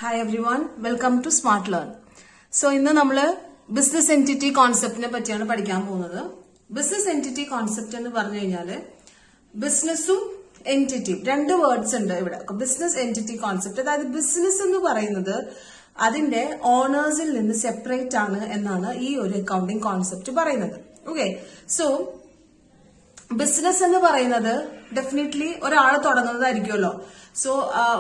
Hi everyone, welcome to Smart Learn. So ഇന്ന് നമ്മള് business entity കോൺസെപ്റ്റിനെ പറ്റിയാണ് പഠിക്കാൻ പോകുന്നത്. ബിസിനസ് എൻറ്റിറ്റി കോൺസെപ്റ്റ് എന്ന് പറഞ്ഞു കഴിഞ്ഞാല് ബിസിനസ്സും എൻറ്റിറ്റിയും രണ്ട് വേർഡ്സ് ഉണ്ട് ഇവിടെ. ബിസിനസ് എൻറ്റിറ്റി കോൺസെപ്റ്റ്, അതായത് ബിസിനസ് എന്ന് പറയുന്നത് അതിന്റെ ഓണേഴ്സിൽ നിന്ന് സെപ്പറേറ്റ് ആണ് എന്നാണ് ഈ ഒരു അക്കൗണ്ടിങ് കോൺസെപ്റ്റ് പറയുന്നത്. ഓക്കെ, സോ ബിസിനസ് എന്ന് പറയുന്നത് ഡെഫിനറ്റ്ലി ഒരാൾ തുടങ്ങുന്നതായിരിക്കുമല്ലോ. സോ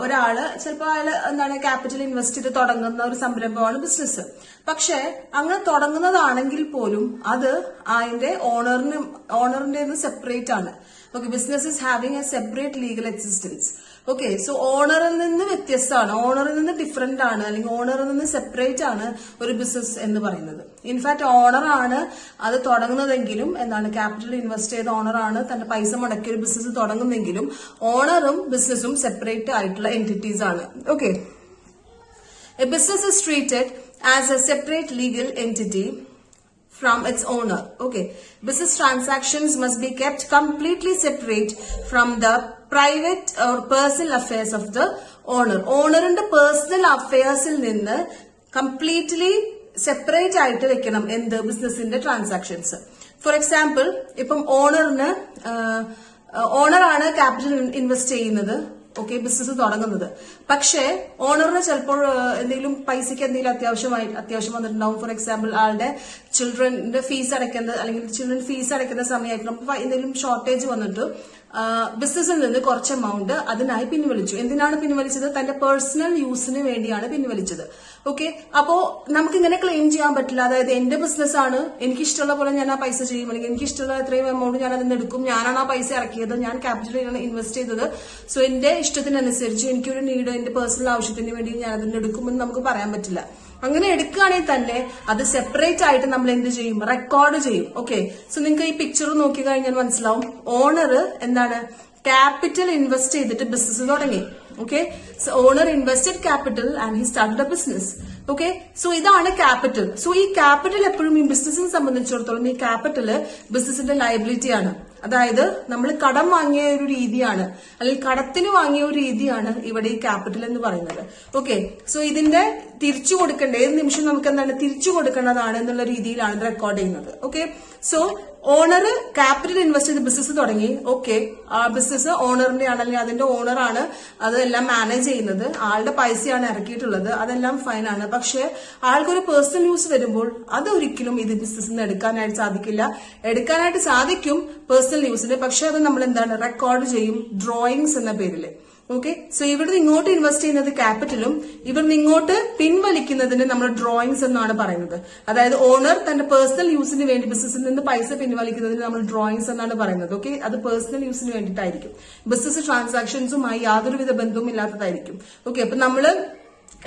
ഒരാള് ചിലപ്പോൾ അയാള് എന്താണ് ക്യാപിറ്റൽ ഇൻവെസ്റ്റ് ചെയ്ത് തുടങ്ങുന്ന ഒരു സംരംഭമാണ് ബിസിനസ്. പക്ഷെ അങ്ങനെ തുടങ്ങുന്നതാണെങ്കിൽ പോലും അത് അതിന്റെ ഓണറിന്റെ സെപ്പറേറ്റ് ആണ്. Okay, business is having a separate legal existence. Okay, so ഓണറിൽ നിന്ന് വ്യത്യസ്തമാണ്, ഓണറിൽ നിന്ന് ഡിഫറെന്റ് ആണ്, അല്ലെങ്കിൽ ഓണറിൽ നിന്ന് സെപ്പറേറ്റ് ആണ് ഒരു ബിസിനസ് എന്ന് പറയുന്നത്. ഇൻഫാക്ട് ഓണറാണ് അത് തുടങ്ങുന്നതെങ്കിലും എന്താണ് ക്യാപിറ്റൽ ഇൻവെസ്റ്റ് ചെയ്ത ഓണറാണ് തന്റെ പൈസ മുടക്കിയ ഒരു ബിസിനസ് തുടങ്ങുന്നെങ്കിലും ഓണറും ബിസിനസ്സും സെപ്പറേറ്റ് ആയിട്ടുള്ള എൻറ്റിറ്റീസ് ആണ്. Okay, A business is treated as A separate legal entity from its owner. Okay, business transactions must be kept completely separate from the private or personal affairs of the owner. ഓണറിന്റെ personal അഫയേഴ്സിൽ നിന്ന് completely separate ആയിട്ട് വെക്കണം എന്ത് ബിസിനസിന്റെ transactions. For example, ഇപ്പം ഓണറാണ് capital invest ചെയ്യുന്നത്, ഓക്കെ, ബിസിനസ് തുടങ്ങുന്നത്. പക്ഷേ ഓണറിന് ചിലപ്പോൾ എന്തെങ്കിലും പൈസയ്ക്ക് എന്തെങ്കിലും അത്യാവശ്യം വന്നിട്ടുണ്ടാവും. ഫോർ എക്സാമ്പിൾ, ആളുടെ ചിൽഡ്രന്റെ ഫീസ് അടയ്ക്കുന്നത് അല്ലെങ്കിൽ ചിൽഡ്രൻ ഫീസ് അടയ്ക്കുന്ന സമയമായിട്ട് നമുക്ക് എന്തെങ്കിലും ഷോർട്ടേജ് വന്നിട്ട് ബിസിനസ്സിൽ നിന്ന് കുറച്ച് എമൗണ്ട് അതിനായി പിൻവലിച്ചു. എന്തിനാണ് പിൻവലിച്ചത്? തന്റെ പേഴ്സണൽ യൂസിന് വേണ്ടിയാണ് പിൻവലിച്ചത്. ഓക്കെ, അപ്പോ നമുക്ക് ഇങ്ങനെ ക്ലെയിം ചെയ്യാൻ പറ്റില്ല. അതായത് എന്റെ ബിസിനസ് ആണ്, എനിക്ക് ഇഷ്ടമുള്ള പോലെ ഞാൻ ആ പൈസ ചെയ്യും, അല്ലെങ്കിൽ എനിക്ക് ഇഷ്ടമുള്ള എത്രയും എമൗണ്ട് ഞാൻ അതിന് എടുക്കും, ഞാനാണ് ആ പൈസ ഇറക്കിയത്, ഞാൻ ക്യാപിറ്റലാണ് ഇൻവെസ്റ്റ് ചെയ്തത്, സോ എന്റെ ഇഷ്ടത്തിനനുസരിച്ച് എനിക്കൊരു നീഡ് എന്റെ പേഴ്സണൽ ആവശ്യത്തിന് വേണ്ടി ഞാൻ അതിന് എടുക്കുമെന്ന് നമുക്ക് പറയാൻ പറ്റില്ല. അങ്ങനെ എടുക്കുകയാണെങ്കിൽ തന്നെ അത് സെപ്പറേറ്റ് ആയിട്ട് നമ്മൾ എന്ത് ചെയ്യും? റെക്കോർഡ് ചെയ്യും. ഓക്കെ, സോ നിങ്ങൾക്ക് ഈ പിക്ചർ നോക്കി കഴിഞ്ഞാൽ മനസ്സിലാവും, ഓണർ എന്താണ് ക്യാപിറ്റൽ ഇൻവെസ്റ്റ് ചെയ്തിട്ട് ബിസിനസ് തുടങ്ങി. Okay, so owner invested capital and he started a business. Okay, so ഇതാണ് ക്യാപിറ്റൽ. സോ ഈ ക്യാപിറ്റൽ എപ്പോഴും ഈ ബിസിനസിനെ സംബന്ധിച്ചിടത്തോളം ഈ ക്യാപിറ്റല് ബിസിനസിന്റെ ലയബിലിറ്റി ആണ്. അതായത് നമ്മൾ കടം വാങ്ങിയ ഒരു രീതിയാണ്, അല്ലെങ്കിൽ കടത്തിന് വാങ്ങിയ ഒരു രീതിയാണ് ഇവിടെ ഈ ക്യാപിറ്റൽ എന്ന് പറയുന്നത്. ഓക്കെ, സോ ഇതിന്റെ തിരിച്ചു കൊടുക്കേണ്ട ഏത് നിമിഷം നമുക്ക് എന്താണ് തിരിച്ചു കൊടുക്കേണ്ടതാണ് എന്നുള്ള രീതിയിലാണ് ഇത് റെക്കോർഡ് ചെയ്യുന്നത്. Okay, so owner capital invest ചെയ്ത് ബിസിനസ് തുടങ്ങി. ഓക്കെ, ആ ബിസിനസ് ഓണറിന്റെ ആണ്, അല്ലെങ്കിൽ അതിന്റെ ഓണറാണ് അതെല്ലാം മാനേജ് ചെയ്യുന്നത്, ആളുടെ പൈസയാണ് ഇറക്കിയിട്ടുള്ളത്, അതെല്ലാം ഫൈൻ ആണ്. പക്ഷെ ആൾക്കൊരു പേഴ്സണൽ യൂസ് വരുമ്പോൾ അതൊരിക്കലും ഇത് ബിസിനസ്സിൽ നിന്ന് എടുക്കാനായിട്ട് സാധിക്കില്ല. എടുക്കാനായിട്ട് സാധിക്കും പേഴ്സണൽ യൂസിന്, പക്ഷെ അത് നമ്മൾ എന്താണ് റെക്കോർഡ് ചെയ്യും ഡ്രോയിങ്സ് എന്ന പേരിൽ. ഓക്കെ, സോ ഇവിടുന്ന് ഇങ്ങോട്ട് ഇൻവെസ്റ്റ് ചെയ്യുന്നത് ക്യാപിറ്റലും ഇവിടുന്ന് ഇങ്ങോട്ട് പിൻവലിക്കുന്നതിന് നമ്മൾ ഡ്രോയിങ്സ് എന്നാണ് പറയുന്നത്. അതായത് ഓണർ തന്റെ പേഴ്സണൽ യൂസിന് വേണ്ടി ബിസിനസ്സിൽ നിന്ന് പൈസ പിൻവലിക്കുന്നതിന് നമ്മൾ ഡ്രോയിങ്സ് എന്നാണ് പറയുന്നത്. ഓക്കെ, അത് പേഴ്സണൽ യൂസിന് വേണ്ടിയിട്ടായിരിക്കും, ബിസിനസ് ട്രാൻസാക്ഷൻസുമായി യാതൊരുവിധ ബന്ധവും ഇല്ലാത്തതായിരിക്കും. ഓക്കെ, അപ്പൊ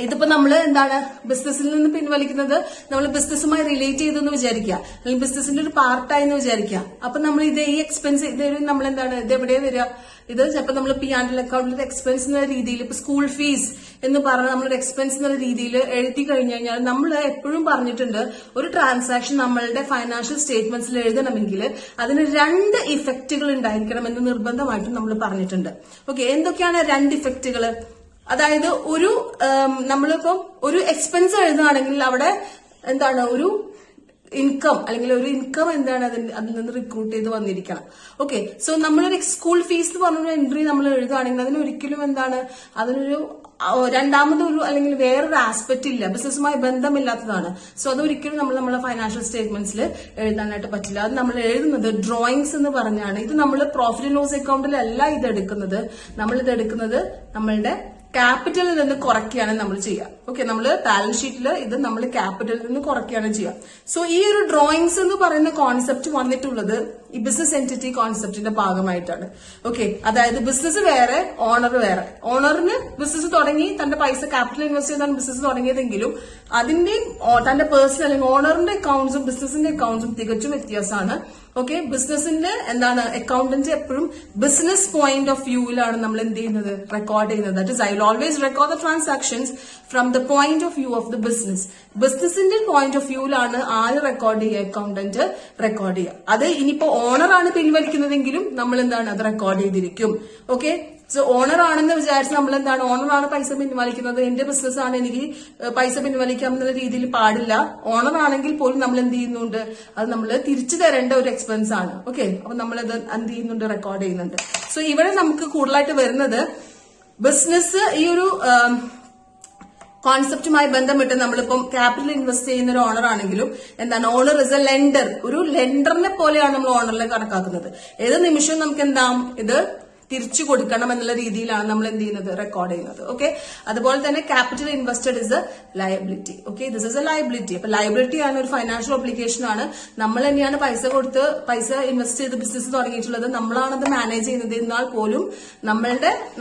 ഇതിപ്പോ നമ്മള് എന്താണ് ബിസിനസ്സിൽ നിന്ന് പിൻവലിക്കുന്നത് നമ്മൾ ബിസിനസ്സുമായി റിലേറ്റ് ചെയ്തെന്ന് വിചാരിക്കുക, അല്ലെങ്കിൽ ബിസിനസിന്റെ ഒരു പാർട്ടായി എന്ന് വിചാരിക്കുക. അപ്പൊ നമ്മൾ ഈ എക്സ്പെൻസ് നമ്മൾ എന്താണ് ഇത് എവിടെയാ വരിക? ഇത് ചിലപ്പോൾ നമ്മൾ P&L അക്കൗണ്ടിൽ എക്സ്പെൻസ് എന്ന രീതിയിൽ ഇപ്പൊ സ്കൂൾ ഫീസ് എന്ന് പറഞ്ഞ നമ്മളൊരു എക്സ്പെൻസ് എന്ന രീതിയിൽ എഴുതി കഴിഞ്ഞു കഴിഞ്ഞാൽ നമ്മൾ എപ്പോഴും പറഞ്ഞിട്ടുണ്ട്, ഒരു ട്രാൻസാക്ഷൻ നമ്മളുടെ ഫൈനാൻഷ്യൽ സ്റ്റേറ്റ്മെന്റ്സിൽ എഴുതണമെങ്കിൽ അതിന് 2 ഇഫക്റ്റുകൾ ഉണ്ടായിരിക്കണം എന്ന് നിർബന്ധമായിട്ടും നമ്മൾ പറഞ്ഞിട്ടുണ്ട്. ഓക്കെ, എന്തൊക്കെയാണ് 2 ഇഫക്റ്റുകൾ? അതായത് നമ്മളിപ്പം ഒരു എക്സ്പെൻസ് എഴുതുകയാണെങ്കിൽ അവിടെ എന്താണ് ഒരു ഇൻകം, അല്ലെങ്കിൽ ഒരു ഇൻകം എന്താണ് അതിൽ നിന്ന് റിക്രൂട്ട് ചെയ്ത് വന്നിരിക്കണം. ഓക്കെ, സോ നമ്മളൊരു സ്കൂൾ ഫീസ് എന്ന് പറഞ്ഞൊരു എൻട്രി നമ്മൾ എഴുതുകയാണെങ്കിൽ അതിന് ഒരിക്കലും എന്താണ് അതിനൊരു രണ്ടാമതൊരു അല്ലെങ്കിൽ വേറൊരു ആസ്പെക്ട് ഇല്ല, ബിസിനസ്സുമായി ബന്ധമില്ലാത്തതാണ്. സോ അതൊരിക്കലും നമ്മളെ ഫൈനാൻഷ്യൽ സ്റ്റേറ്റ്മെന്റ്സിൽ എഴുതാനായിട്ട് പറ്റില്ല. അത് നമ്മൾ എഴുതുന്നത് ഡ്രോയിങ്സ് എന്ന് പറഞ്ഞാണ്. ഇത് നമ്മൾ പ്രോഫിറ്റ് ആൻഡ് ലോസ് അക്കൗണ്ടിലല്ല ഇത് എടുക്കുന്നത്, നമ്മളിത് എടുക്കുന്നത് നമ്മളുടെ ക്യാപിറ്റലിൽ നിന്ന് കുറയ്ക്കുകയാണ് നമ്മൾ ചെയ്യുക. ഓക്കെ, നമ്മൾ ബാലൻസ് ഷീറ്റിൽ ഇത് നമ്മൾ ക്യാപിറ്റലിൽ നിന്ന് കുറയ്ക്കുകയാണ് ചെയ്യുക. സോ ഈ ഒരു ഡ്രോയിങ്സ് എന്ന് പറയുന്ന കോൺസെപ്റ്റ് വന്നിട്ടുള്ളത് ഈ ബിസിനസ് എൻറ്റിറ്റി കോൺസെപ്റ്റിന്റെ ഭാഗമായിട്ടാണ്. ഓക്കെ, അതായത് ബിസിനസ് വേറെ, ഓണർ വേറെ. ഓണറിന് ബിസിനസ് തുടങ്ങി തന്റെ പൈസ ക്യാപിറ്റൽ ഇൻവെസ്റ്റ് ചെയ്താണ് ബിസിനസ് തുടങ്ങിയതെങ്കിലും അതിന്റെയും തന്റെ പേഴ്സണൽ അല്ലെങ്കിൽ ഓണറിന്റെ അക്കൗണ്ട്സും ബിസിനസിന്റെ അക്കൗണ്ട്സും തികച്ചും വ്യത്യാസമാണ്. ഓക്കെ, ബിസിനസിന്റെ എന്താണ് അക്കൗണ്ടന്റ് എപ്പോഴും ബിസിനസ് പോയിന്റ് ഓഫ് വ്യൂവിലാണ് നമ്മൾ എന്ത് ചെയ്യുന്നത് റെക്കോർഡ് ചെയ്യുന്നത്. That is I will always record the transactions from the point of view of the business. ബിസിനസിന്റെ പോയിന്റ് ഓഫ് വ്യൂവിലാണ് ആര് റെക്കോർഡ് ചെയ്യുക? അക്കൗണ്ടന്റ് റെക്കോർഡ് ചെയ്യുക. അത് ഇനിയിപ്പോ ഓണറാണ് പിൻവലിക്കുന്നതെങ്കിലും നമ്മൾ എന്താണ് അത് റെക്കോർഡ് ചെയ്തിരിക്കും. ഓക്കെ, സോ ഓണർ ആണെന്ന് വിചാരിച്ച് നമ്മൾ എന്താണ്, ഓണറാണ് പൈസ പിൻവലിക്കുന്നത്, എന്റെ ബിസിനസ് ആണ്, എനിക്ക് പൈസ പിൻവലിക്കാം എന്നുള്ള രീതിയിൽ പാടില്ല. ഓണർ ആണെങ്കിൽ പോലും നമ്മൾ എന്ത് ചെയ്യുന്നുണ്ട്, അത് നമ്മൾ തിരിച്ചു തരേണ്ട ഒരു എക്സ്പെൻസ് ആണ്. ഓക്കെ, അപ്പൊ നമ്മളത് എന്ത് ചെയ്യുന്നുണ്ട്, റെക്കോർഡ് ചെയ്യുന്നുണ്ട്. സോ ഇവിടെ നമുക്ക് കൂടുതലായിട്ട് വരുന്നത് ബിസിനസ് ഈ ഒരു കോൺസെപ്റ്റുമായി ബന്ധപ്പെട്ട് നമ്മളിപ്പം ക്യാപിറ്റൽ ഇൻവെസ്റ്റ് ചെയ്യുന്ന ഒരു ഓണർ ആണെങ്കിലും എന്താണ്, ഓണർ ഇസ് എ ലെൻഡർ, ഒരു ലെൻഡറിനെ പോലെയാണ് നമ്മൾ ഓണറിനെ കണക്കാക്കുന്നത്. ഏത് നിമിഷവും നമുക്ക് എന്താ ഇത് തിരിച്ചു കൊടുക്കണം എന്നുള്ള രീതിയിലാണ് നമ്മൾ എന്ത് ചെയ്യുന്നത്, റെക്കോർഡ് ചെയ്യുന്നത്. ഓക്കെ, അതുപോലെ തന്നെ capital invested is A liability. Okay, this is A liability. അപ്പൊ ലയബിലിറ്റി ആണ്, ഒരു ഫൈനാൻഷ്യൽ ഒബ്ലിഗേഷൻ ആണ്. നമ്മൾ തന്നെയാണ് പൈസ ഇൻവെസ്റ്റ് ചെയ്ത് ബിസിനസ് തുടങ്ങിയിട്ടുള്ളത്, നമ്മളാണത് മാനേജ് ചെയ്യുന്നത്. എന്നാൽ പോലും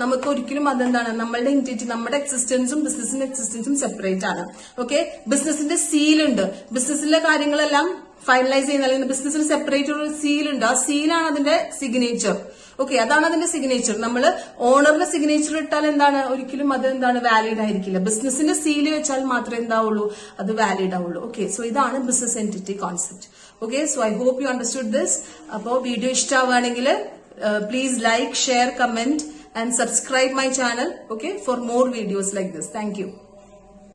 നമുക്ക് ഒരിക്കലും അതെന്താണ്, നമ്മളുടെ എൻറ്റിറ്റി, നമ്മുടെ എക്സിസ്റ്റൻസും ബിസിനസിന്റെ എക്സിസ്റ്റൻസും സെപ്പറേറ്റ് ആണ്. ഓക്കെ, ബിസിനസിന്റെ സീലുണ്ട്, ബിസിനസിലെ കാര്യങ്ങളെല്ലാം ഫൈനലൈസ് ചെയ്യുന്ന, അല്ലെങ്കിൽ ബിസിനസിന് സെപ്പറേറ്റ് ഒരു സീലുണ്ട്, ആ സീലാണ് അതിന്റെ സിഗ്നേച്ചർ. ഓക്കെ, അതാണ് അതിന്റെ സിഗ്നേച്ചർ. നമ്മൾ ഓണറിന്റെ സിഗ്നേച്ചർ ഇട്ടാൽ എന്താണ്, ഒരിക്കലും അത് എന്താണ് വാലിഡ് ആയിരിക്കില്ല. ബിസിനസിന്റെ സീല് വെച്ചാൽ മാത്രമേ എന്താവുള്ളൂ, അത് വാലിഡ് ആവുള്ളൂ. ഓക്കെ, സോ ഇതാണ് business entity concept. Okay, so I hope you understood this. അപ്പോൾ വീഡിയോ ഇഷ്ടമാവുകയാണെങ്കിൽ please like, share, comment and subscribe my channel. Okay, for more videos like this. Thank U.